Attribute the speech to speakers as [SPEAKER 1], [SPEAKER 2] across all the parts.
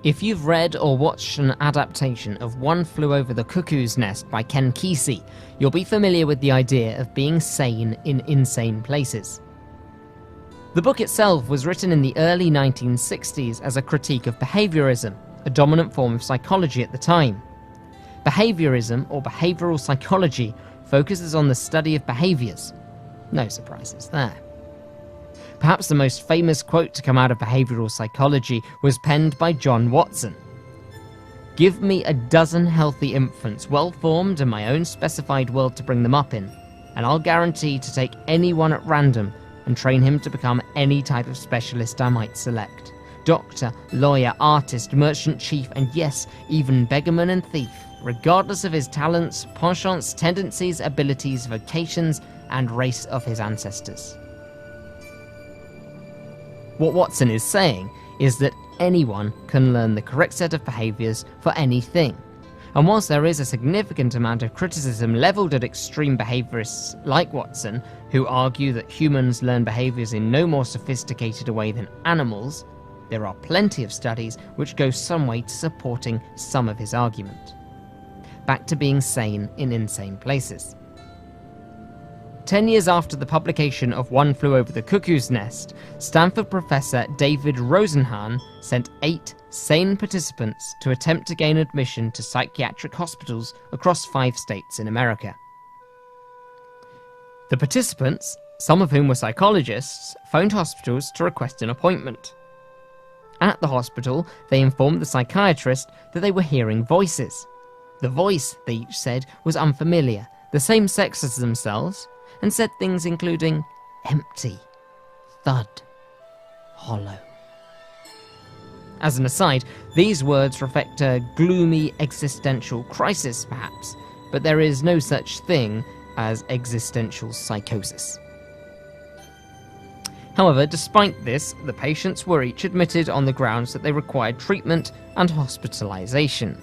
[SPEAKER 1] If you've read or watched an adaptation of One Flew Over the Cuckoo's Nest by Ken Kesey, you'll be familiar with the idea of being sane in insane places. The book itself was written in the early 1960s as a critique of behaviorism, a dominant form of psychology at the time. Behaviorism, or behavioral psychology, focuses on the study of behaviors. No surprises there. Perhaps the most famous quote to come out of behavioral psychology was penned by John Watson. "Give me a dozen healthy infants, well-formed in my own specified world to bring them up in, and I'll guarantee to take anyone at random and train him to become any type of specialist I might select. Doctor, lawyer, artist, merchant chief, and yes, even beggarman and thief, regardless of his talents, penchants, tendencies, abilities, vocations, and race of his ancestors." What Watson is saying is that anyone can learn the correct set of behaviours for anything. And whilst there is a significant amount of criticism levelled at extreme behaviourists like Watson, who argue that humans learn behaviours in no more sophisticated a way than animals, there are plenty of studies which go some way to supporting some of his argument. Back to being sane in insane places. 10 years after the publication of One Flew Over the Cuckoo's Nest, Stanford professor David Rozhenhahn sent 8 sane participants to attempt to gain admission to psychiatric hospitals across 5 states in America. The participants, some of whom were psychologists, phoned hospitals to request an appointment. At the hospital, they informed the psychiatrist that they were hearing voices. The voice, they each said, was unfamiliar, the same sex as themselves, and said things including empty, thud, hollow. As an aside, these words reflect a gloomy existential crisis, perhaps, but there is no such thing as existential psychosis. However, despite this, the patients were each admitted on the grounds that they required treatment and hospitalization.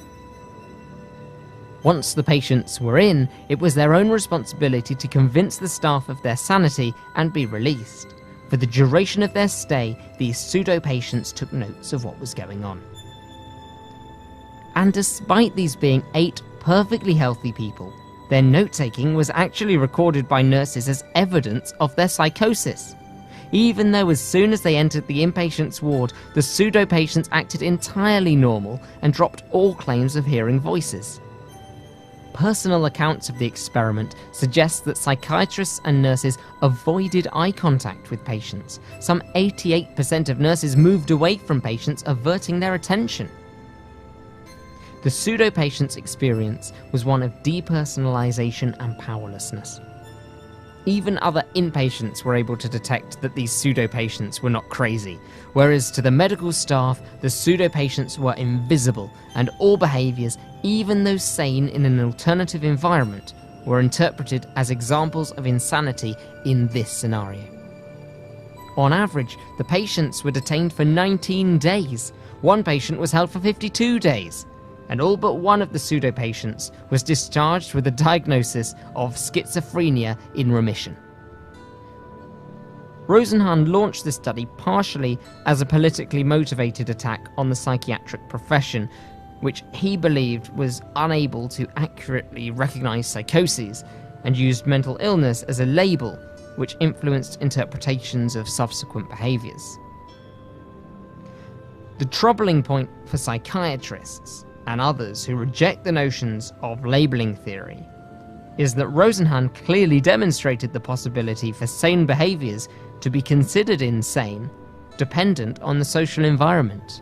[SPEAKER 1] Once the patients were in, it was their own responsibility to convince the staff of their sanity and be released. For the duration of their stay, these pseudo-patients took notes of what was going on. And despite these being 8 perfectly healthy people, their note-taking was actually recorded by nurses as evidence of their psychosis. Even though as soon as they entered the inpatient's ward, the pseudo-patients acted entirely normal and dropped all claims of hearing voices. Personal accounts of the experiment suggest that psychiatrists and nurses avoided eye contact with patients. Some 88% of nurses moved away from patients, averting their attention. The pseudo-patient's experience was one of depersonalization and powerlessness. Even other inpatients were able to detect that these pseudo-patients were not crazy, whereas to the medical staff, the pseudo-patients were invisible, and all behaviours, even those sane in an alternative environment, were interpreted as examples of insanity in this scenario. On average, the patients were detained for 19 days. One patient was held for 52 days. And all but one of the pseudo-patients was discharged with a diagnosis of schizophrenia in remission. Rozhenhahn launched this study partially as a politically motivated attack on the psychiatric profession, which he believed was unable to accurately recognize psychoses, and used mental illness as a label, which influenced interpretations of subsequent behaviors. The troubling point for psychiatrists and others who reject the notions of labeling theory is that Rozhenhahn clearly demonstrated the possibility for sane behaviors to be considered insane, dependent on the social environment.